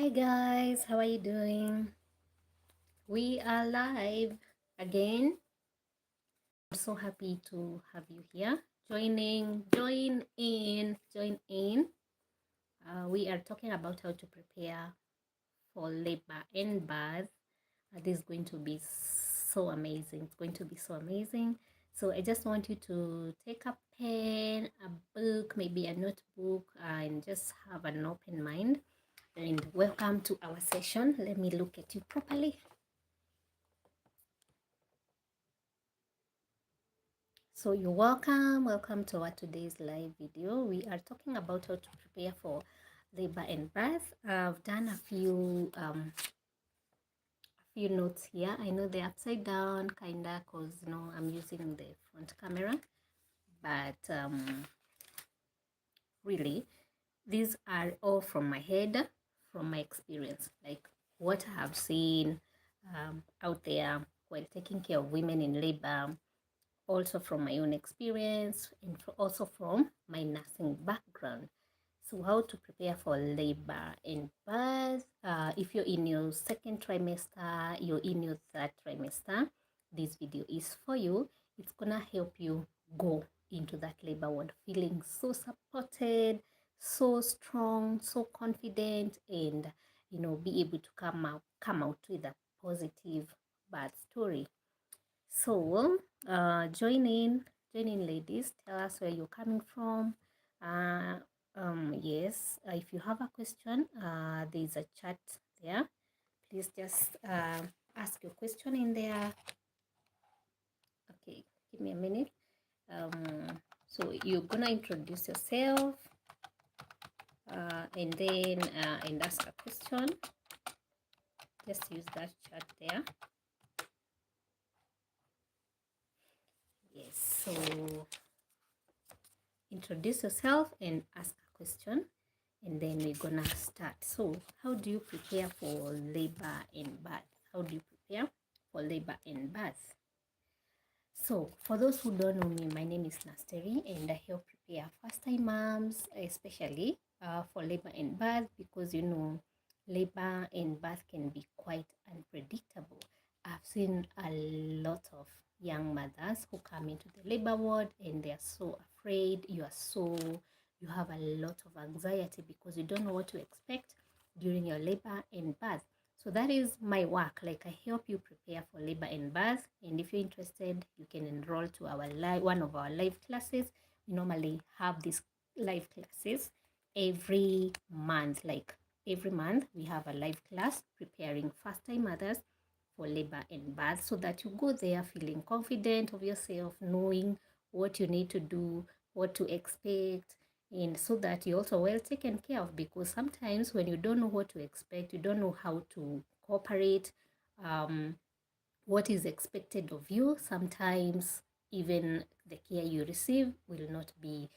Hi guys, how are you doing? We are live again. I'm so happy to have you here. Join in. We are talking about how to prepare for labor and birth. This is going to be so amazing. It's going to be so amazing. So I just want you to take a pen, a book, maybe a notebook, and just have an open mind. And welcome to our session. Let me look at you properly. So you're welcome to our today's live video. We are talking about how to prepare for labor and birth. I've done a few notes here. I know they're upside down kinda because I'm using the front camera, but really these are all from my head, from my experience, like what I have seen out there while taking care of women in labor, also from my own experience and also from my nursing background. So how to prepare for labor and birth. If you're in your second trimester, you're in your third trimester, this video is for you. It's gonna help you go into that labor ward feeling so supported, so strong, so confident, and be able to come out with a positive birth story. So join in, ladies. Tell us where you're coming from. Yes, if you have a question, there's a chat there. Please just ask your question in there. Okay, give me a minute. So you're gonna introduce yourself, and then and ask a question. Just use that chat there. Yes. So introduce yourself and ask a question, and then we're gonna start. So how do you prepare for labor and birth? How do you prepare for labor and birth? So for those who don't know me, my name is Nasteri, and I help prepare first-time moms, especially for labor and birth, because labor and birth can be quite unpredictable. I've seen a lot of young mothers who come into the labor ward and they are so afraid. You have a lot of anxiety because you don't know what to expect during your labor and birth. So that is my work. Like, I help you prepare for labor and birth. And if you're interested, you can enroll to our one of our live classes. We normally have these live classes every month. Like every month, we have a live class preparing first-time mothers for labor and birth, so that you go there feeling confident of yourself, knowing what you need to do, what to expect, and so that you're also well taken care of. Because sometimes when you don't know what to expect, you don't know how to cooperate, what is expected of you, sometimes even the care you receive will not be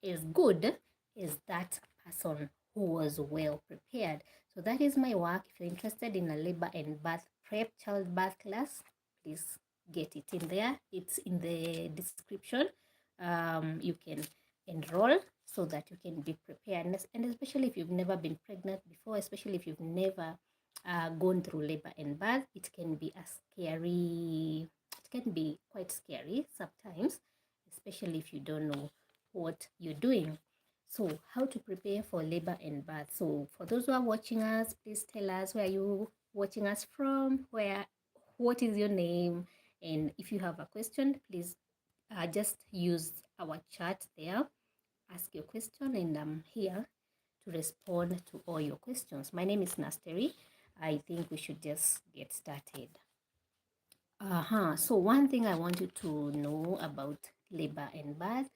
as good as that person who was well prepared. So that is my work. If you're interested in a labor and birth prep childbirth class, please get it in there. It's in the description. You can enroll so that you can be prepared, and especially if you've never been pregnant before, especially if you've never gone through labor and birth, it can be quite scary sometimes, especially if you don't know what you're doing. So how to prepare for labor and birth. So for those who are watching us, please tell us where you watching us from, what is your name, and if you have a question, please just use our chat there, ask your question, and I'm here to respond to all your questions. My name is Nasteri. I think we should just get started. So one thing I want you to know about labor and birth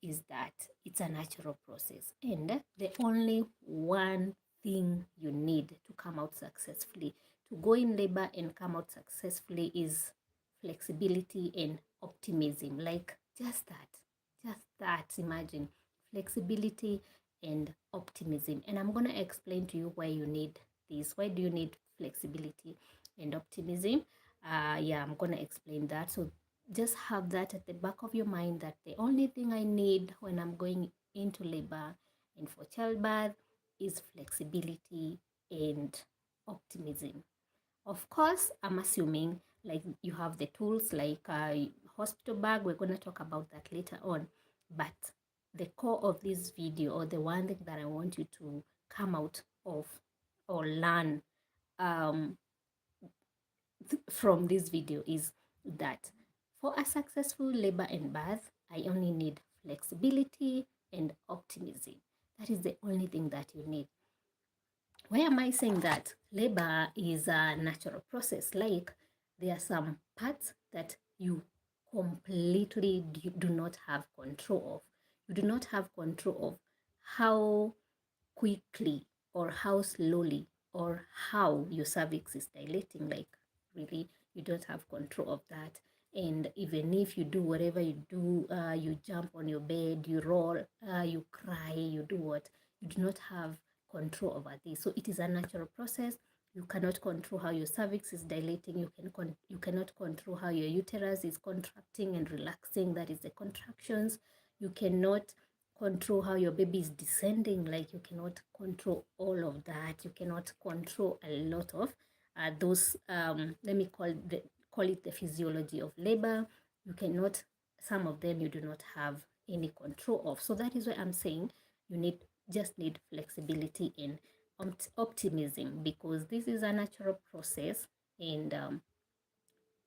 is that it's a natural process, and the only one thing you need to come out successfully, to go in labor and come out successfully, is flexibility and optimism. Like just that, imagine flexibility and optimism. And I'm going to explain to you why you need this. Why do you need flexibility and optimism? I'm going to explain that. So just have that at the back of your mind, that the only thing I need when I'm going into labor and for childbirth is flexibility and optimism. Of course, I'm assuming like you have the tools like hospital bag. We're going to talk about that later on. But the core of this video, or the one thing that I want you to come out of or learn um, from this video is that for a successful labor and birth, I only need flexibility and optimism. That is the only thing that you need. Why am I saying that? Labor is a natural process. Like, there are some parts that you completely do not have control of. You do not have control of how quickly or how slowly or how your cervix is dilating. Like, really, you don't have control of that. And even if you do whatever you do, you jump on your bed, you roll, you cry, you do what, you do not have control over this. So it is a natural process. You cannot control how your cervix is dilating. You cannot control how your uterus is contracting and relaxing. That is the contractions. You cannot control how your baby is descending. Like, you cannot control all of that. You cannot control a lot of those let me call it the physiology of labor. You cannot, some of them you do not have any control of. So that is why I'm saying you just need flexibility and optimism, because this is a natural process. And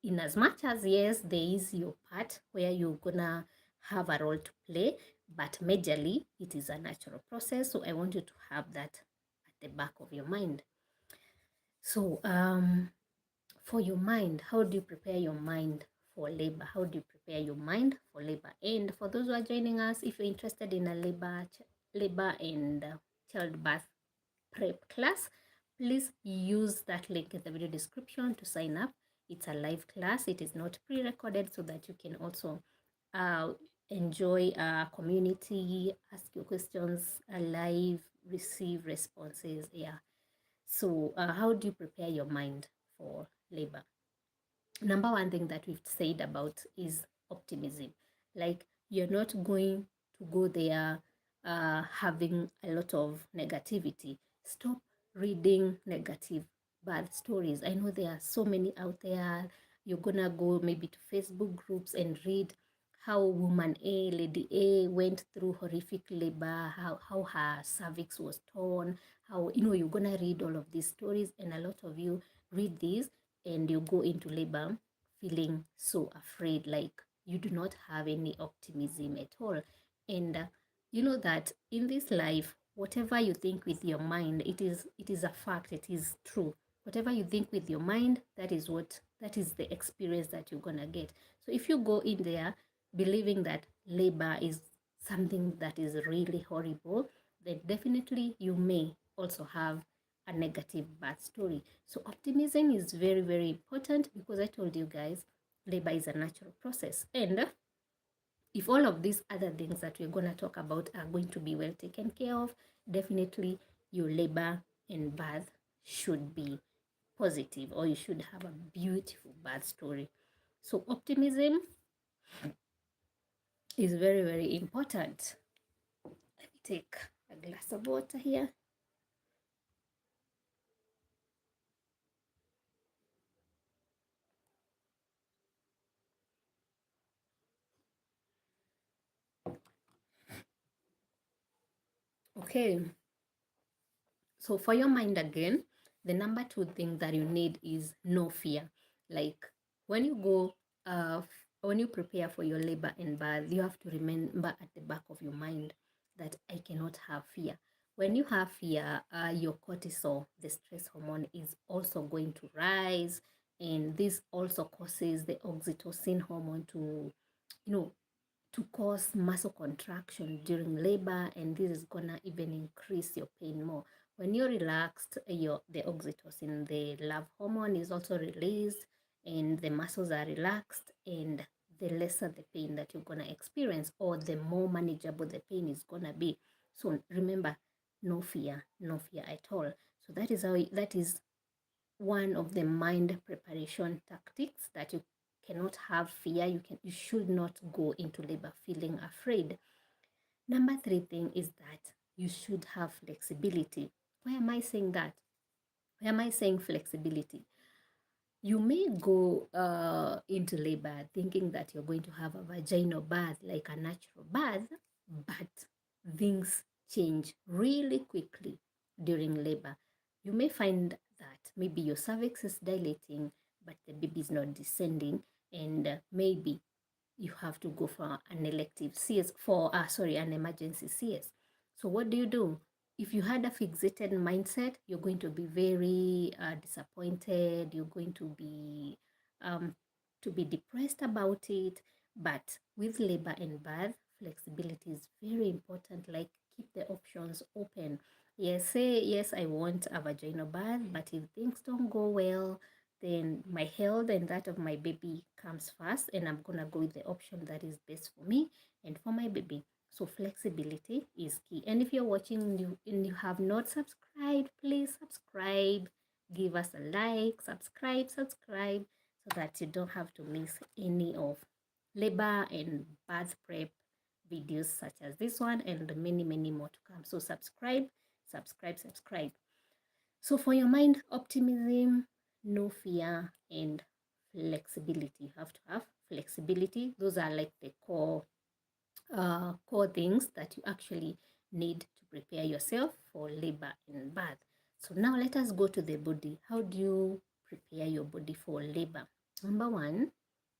in as much as, yes, there is your part where you're gonna have a role to play, but majorly it is a natural process. So I want you to have that at the back of your mind. So for your mind, how do you prepare your mind for labor? How do you prepare your mind for labor? And for those who are joining us, if you're interested in a labor and childbirth prep class, please use that link in the video description to sign up. It's a live class. It is not pre-recorded, so that you can also uh, enjoy a community, ask your questions live, receive responses. Yeah. So how do you prepare your mind for labor? Number one thing that we've said about is optimism. Like, you're not going to go there having a lot of negativity. Stop reading negative bad stories. I know there are so many out there. You're gonna go maybe to Facebook groups and read how woman A, lady A, went through horrific labor, how her cervix was torn, how, you're gonna read all of these stories, and a lot of you read these and you go into labor feeling so afraid, like you do not have any optimism at all. And you know that in this life, whatever you think with your mind, it is a fact, it is true. Whatever you think with your mind, that is the experience that you're gonna get. So if you go in there believing that labor is something that is really horrible, then definitely you may also have a negative birth story. So optimism is very, very important, because I told you guys, labor is a natural process. And if all of these other things that we're going to talk about are going to be well taken care of, definitely your labor and birth should be positive, or you should have a beautiful birth story. So optimism is very, very important. Let me take a glass of water here. Okay, so for your mind again, the number two thing that you need is no fear. Like, when you go, when you prepare for your labor and birth, you have to remember at the back of your mind that I cannot have fear. When you have fear, your cortisol, the stress hormone, is also going to rise, and this also causes the oxytocin hormone to, you know, to cause muscle contraction during labor, and this is gonna even increase your pain more. When you're relaxed, the oxytocin, the love hormone, is also released, and the muscles are relaxed, and the lesser the pain that you're gonna experience, or the more manageable the pain is gonna be. So remember, no fear at all. So that is one of the mind preparation tactics, that you cannot have fear. You should not go into labor feeling afraid. Number three thing is that you should have flexibility. Why am I saying that? Why am I saying flexibility? You may go into labor thinking that you're going to have a vaginal birth like a natural birth, but things change really quickly during labor. You may find that maybe your cervix is dilating, but the baby is not descending, and maybe you have to go for an elective CS for an emergency CS. So what do? If you had a fixated mindset, you're going to be very disappointed. You're going um, to be depressed about it. But with labor and birth, flexibility is very important. Like, keep the options open. Yes, say yes, I want a vaginal birth, but if things don't go well, then my health and that of my baby comes first, and I'm gonna go with the option that is best for me and for my baby. So flexibility is key. And if you're watching and you have not subscribed, please subscribe, give us a like, subscribe, so that you don't have to miss any of labor and birth prep videos such as this one and many, many more to come. So subscribe, subscribe. So for your mind, optimism, no fear, and flexibility. You have to have flexibility. Those are like the core things that you actually need to prepare yourself for labor and birth. So now let us go to the body. How do you prepare your body for labor? Number one,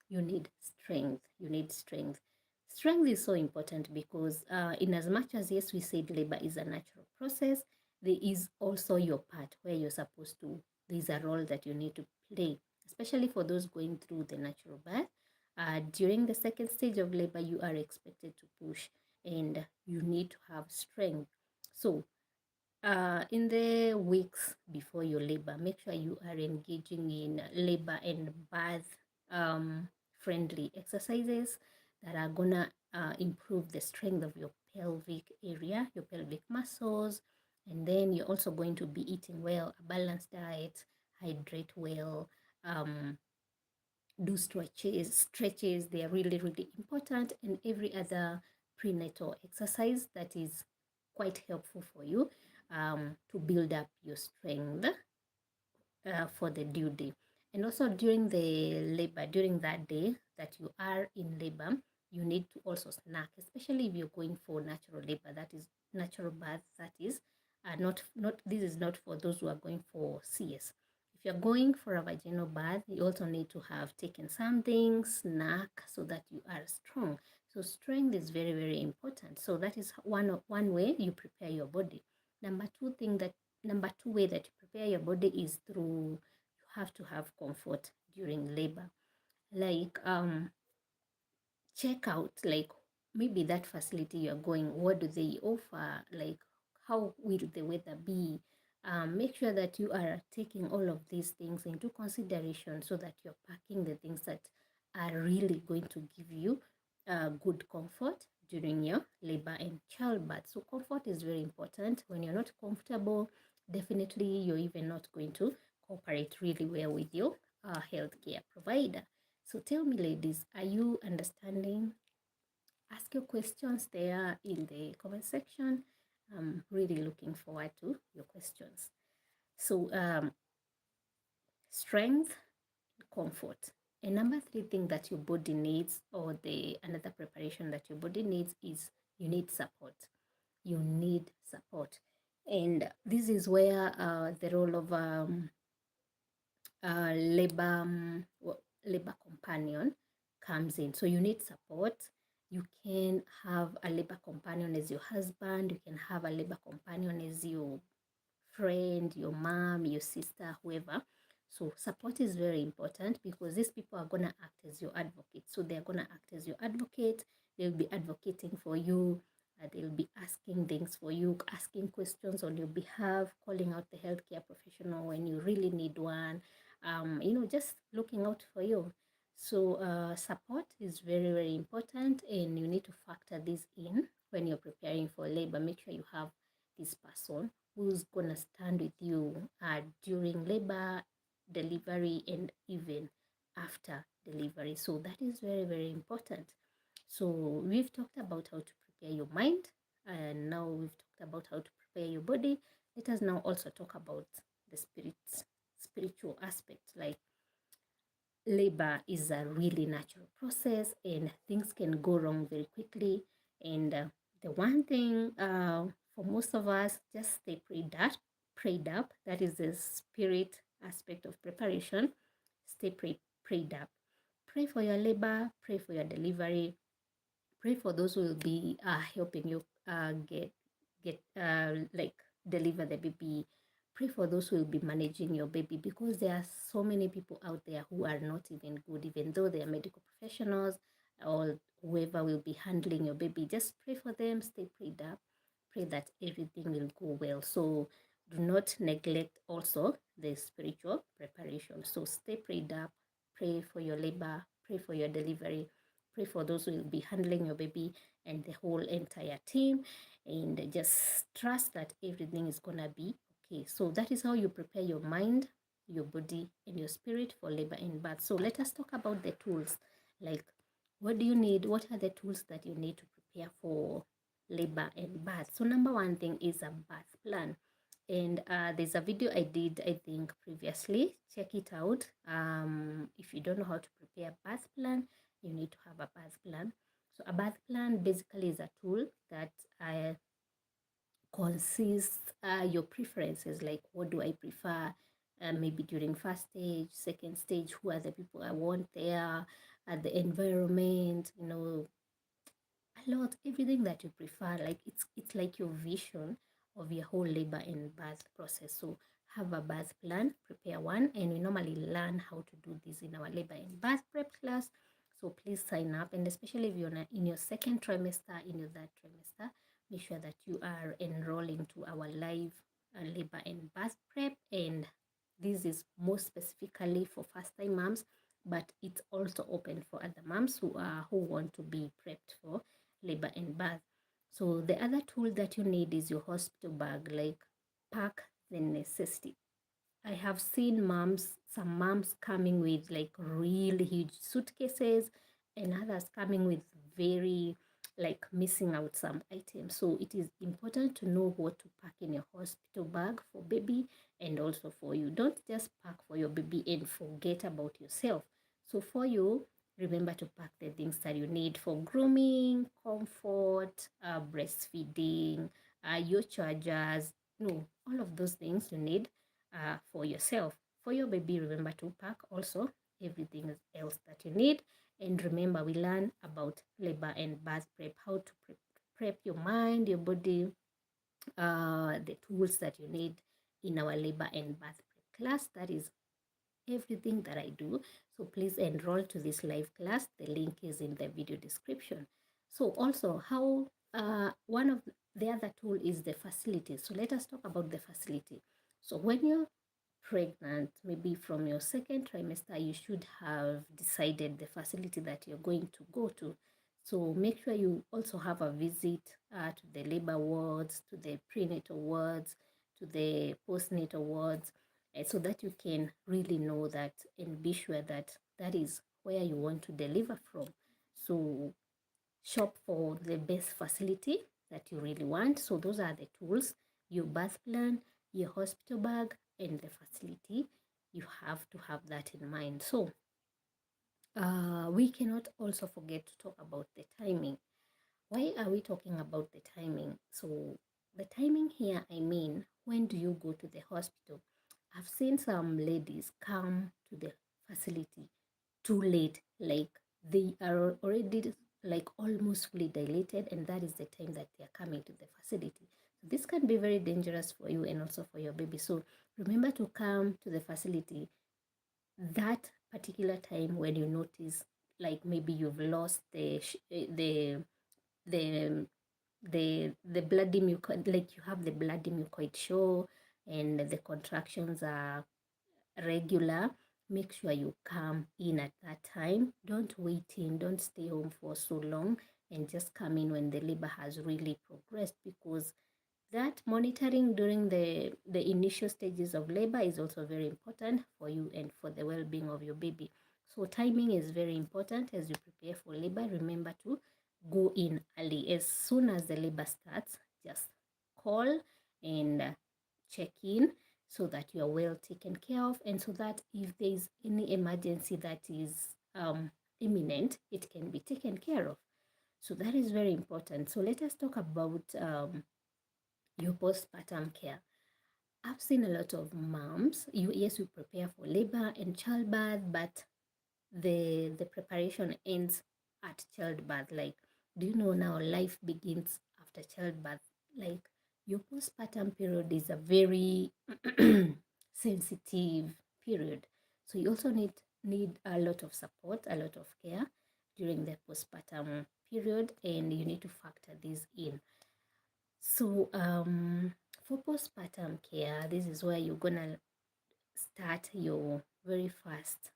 you need strength. Strength is so important because in as much as, yes, we said labor is a natural process, there is also your part where you're supposed to, there's a role that you need to play, especially for those going through the natural birth. During the second stage of labor, you are expected to push and you need to have strength. So in the weeks before your labor, make sure you are engaging in labor and birth friendly exercises that are gonna improve the strength of your pelvic area, your pelvic muscles, and then you're also going to be eating well, a balanced diet, hydrate well, um, do stretches. They are really, really important, and every other prenatal exercise that is quite helpful for you to build up your strength for the due day. And also during the labor, during that day that you are in labor, you need to also snack, especially if you're going for natural labor, that is natural birth, that is not this is not for those who are going for CS. If you're going for a vaginal birth, you also need to have taken something, snack, so that you are strong. So strength is very, very important. So that is one way you prepare your body. Number two way that you prepare your body is through, you have to have comfort during labor. Like check out, like, maybe that facility you're going, what do they offer? Like, how will the weather be? Make sure that you are taking all of these things into consideration so that you're packing the things that are really going to give you good comfort during your labor and childbirth. So comfort is very important. When you're not comfortable, definitely you're even not going to cooperate really well with your healthcare provider. So tell me, ladies, are you understanding? Ask your questions there in the comment section. I'm really looking forward to your questions. So strength, comfort. And number three thing that your body needs, or the another preparation that your body needs, is you need support. You need support. And this is where the role of labor companion comes in. So you need support. You can have a labor companion as your husband. You can have a labor companion as your friend, your mom, your sister, whoever. So support is very important because these people are going to act as your advocate. So they're going to act as your advocate. They'll be advocating for you. They'll be asking things for you, asking questions on your behalf, calling out the healthcare professional when you really need one, just looking out for you. So support is very, very important, and you need to factor this in when you're preparing for labor. Make sure you have this person who's gonna stand with you during labor, delivery, and even after delivery. So that is very, very important. So we've talked about how to prepare your mind, and now we've talked about how to prepare your body. Let us now also talk about the spiritual aspect. Like labor is a really natural process and things can go wrong very quickly. And the one thing for most of us, just stay prayed up. That is the spirit aspect of preparation. Stay prayed up. Pray for your labor, pray for your delivery, pray for those who will be helping you get like deliver the baby. Pray for those who will be managing your baby, because there are so many people out there who are not even good, even though they are medical professionals or whoever will be handling your baby. Just pray for them, stay prayed up, pray that everything will go well. So do not neglect also the spiritual preparation. So stay prayed up, pray for your labor, pray for your delivery, pray for those who will be handling your baby and the whole entire team, and just trust that everything is gonna be okay. So that is how you prepare your mind, your body, and your spirit for labor and birth. So let us talk about the tools. Like, what do you need? What are the tools that you need to prepare for labor and birth? So number one thing is a birth plan. And there's a video I did, I think, previously. Check it out. If you don't know how to prepare a birth plan, you need to have a birth plan. So a birth plan basically is a tool that consists your preferences, like what do I prefer, maybe during first stage, second stage, who are the people I want there, the environment, a lot, everything that you prefer. Like it's like your vision of your whole labor and birth process. So have a birth plan, prepare one, and we normally learn how to do this in our labor and birth prep class. So please sign up, and especially if you're in your second trimester, in your third trimester, make sure that you are enrolling to our live labor and birth prep. And this is most specifically for first time moms, but it's also open for other moms who want to be prepped for labor and birth. So the other tool that you need is your hospital bag. Like, pack the necessity. I have seen some moms coming with like really huge suitcases, and others coming with very like missing out some items. So it is important to know what to pack in your hospital bag for baby and also for you. Don't just pack for your baby and forget about yourself. So for you, remember to pack the things that you need for grooming, comfort, breastfeeding, your chargers, all of those things you need for yourself. For your baby, remember to pack also everything else that you need. And remember, we learn about labor and birth prep, how to prep your mind, your body, the tools that you need in our labor and birth prep class. That is everything that I do. So please enroll to this live class. The link is in the video description. So also, how one of the other tool is the facility. So let us talk about the facility. So when you're pregnant, maybe from your second trimester, you should have decided the facility that you're going to go to. So make sure you also have a visit to the labor wards, to the prenatal wards, to the postnatal wards, so that you can really know that and be sure that that is where you want to deliver from. So shop for the best facility that you really want. So those are the tools: your birth plan, your hospital bag, and the facility. You have to have that in mind. So we cannot also forget to talk about the timing. Why are we talking about the timing? So the timing here, I mean, when do you go to the hospital? I've seen some ladies come to the facility too late, like they are already like almost fully dilated, and that is the time that they are coming to the facility. So this can be very dangerous for you and also for your baby. So remember to come to the facility that particular time when you notice, like maybe you've lost the the bloody mucoid, like you have the bloody mucoid show and the contractions are regular. Make sure you come in at that time. Don't wait in, don't stay home for so long, and just come in when the labor has really progressed, because that monitoring during the initial stages of labor is also very important for you and for the well-being of your baby. So timing is very important as you prepare for labor. Remember to go in early. As soon as the labor starts, just call and check in so that you are well taken care of, and so that if there is any emergency that is imminent, it can be taken care of. So that is very important. So let us talk about your postpartum care. I've seen a lot of moms, yes, you prepare for labor and childbirth, but the preparation ends at childbirth. Like, do you know now life begins after childbirth? Like, your postpartum period is a very sensitive period. So you also need a lot of support, a lot of care during the postpartum period, and you need to factor this in. So for postpartum care, this is where you're gonna start your very first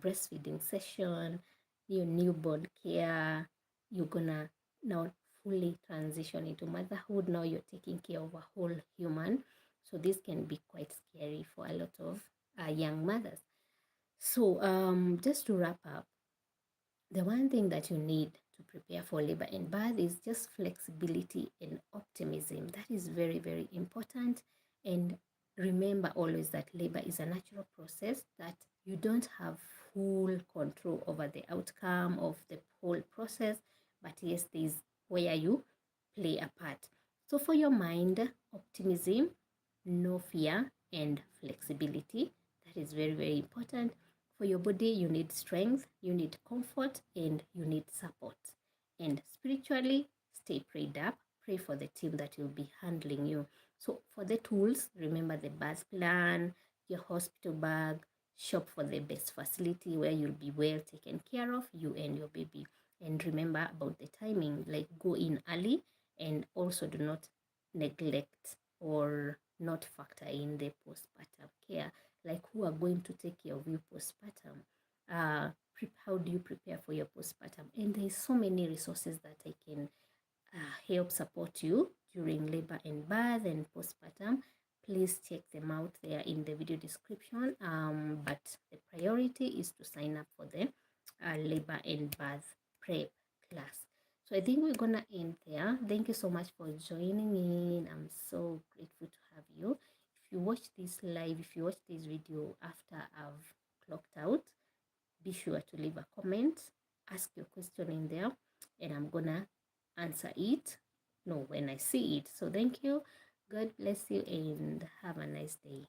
breastfeeding session, your newborn care. You're gonna now fully transition into motherhood. Now you're taking care of a whole human. So this can be quite scary for a lot of young mothers. So just to wrap up, the one thing that you need to prepare for labor and birth is just flexibility and optimism. That is very, very important. And remember always that labor is a natural process, that you don't have full control over the outcome of the whole process. But yes, there is where you play a part. So for your mind, optimism, no fear, and flexibility. That is very, very important. For your body, you need strength, you need comfort, and you need support. And spiritually, stay prayed up. Pray for the team that will be handling you. So for the tools, remember the birth plan, your hospital bag, shop for the best facility where you'll be well taken care of, you and your baby. And remember about the timing, like go in early, and also do not neglect or not factor in the postpartum care, like who are going to take care of you postpartum. How do you prepare for your postpartum? And there's so many resources that I can help support you during labor and birth and postpartum. Please check them out there in the video description. But the priority is to sign up for the labor and birth prep class. So I think we're gonna end there. Thank you so much for joining in. I'm so grateful to have you. If you watch this live, if you watch this video after I've clocked out, be sure to leave a comment, ask your question in there, and I'm gonna answer it, no, when I see it. So thank you. God bless you and have a nice day.